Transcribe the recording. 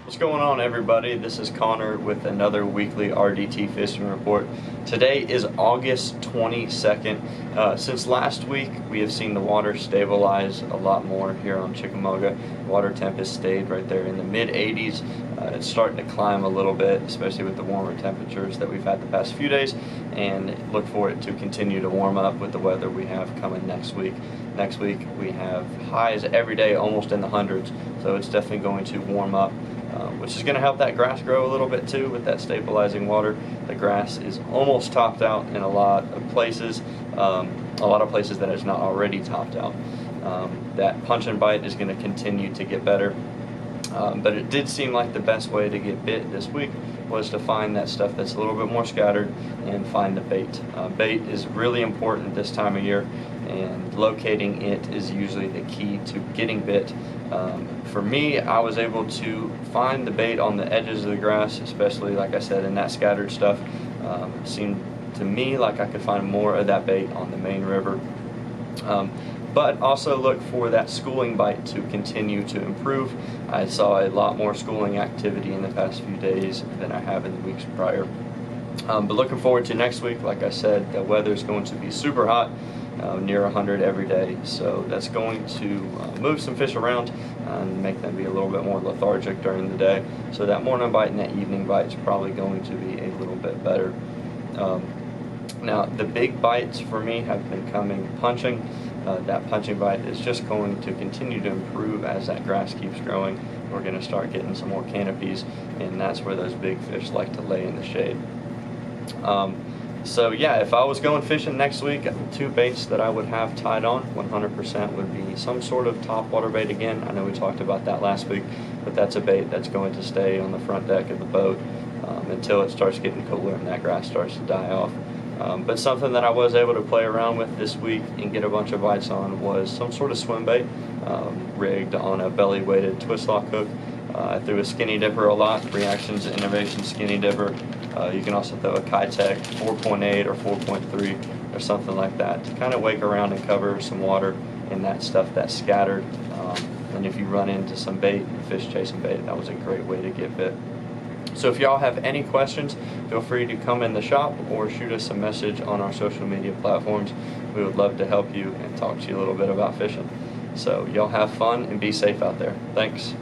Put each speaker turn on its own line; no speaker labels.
What's going on, everybody? This is Connor with another weekly RDT fishing report. Today is August 22nd. Since last week, we have seen the water stabilize a lot more here on Chickamauga. Water temp has stayed right there in the mid 80s. It's starting to climb a little bit, especially with the warmer temperatures that we've had the past few days, and look for it to continue to warm up with the weather we have coming next week. Next week, we have highs every day almost in the hundreds, so it's definitely going to warm up. Which is going to help that grass grow a little bit too with that stabilizing water. The grass is almost topped out in a lot of places that it's not already topped out. That punch and bite is going to continue to get better, but it did seem like the best way to get bit this week was to find that stuff that's a little bit more scattered and find the bait. Bait is really important this time of year, and locating it is usually the key to getting bit. For me, I was able to find the bait on the edges of the grass, especially, like I said, in that scattered stuff. It seemed to me like I could find more of that bait on the main river. But also look for that schooling bite to continue to improve. I saw a lot more schooling activity in the past few days than I have in the weeks prior. But looking forward to next week. Like I said, the weather is going to be super hot, near 100 every day. So that's going to move some fish around and make them be a little bit more lethargic during the day. So that morning bite and that evening bite is probably going to be a little bit better. Now, the big bites for me have been coming punching. That punching bite is just going to continue to improve as that grass keeps growing. We're going to start getting some more canopies, and that's where those big fish like to lay in the shade. So yeah, if I was going fishing next week, two baits that I would have tied on 100% would be some sort of top water bait again. I know we talked about that last week, but that's a bait that's going to stay on the front deck of the boat until it starts getting cooler and that grass starts to die off. But something that I was able to play around with this week and get a bunch of bites on was some sort of swim bait rigged on a belly weighted twist lock hook. I threw a skinny dipper a lot, Reactions Innovation skinny dipper. You can also throw a Kitech 4.8 or 4.3 or something like that to kind of wake around and cover some water in that stuff that's scattered. And if you run into some bait, fish chasing bait, that was a great way to get bit. So if y'all have any questions, feel free to come in the shop or shoot us a message on our social media platforms. We would love to help you and talk to you a little bit about fishing. So y'all have fun and be safe out there. Thanks.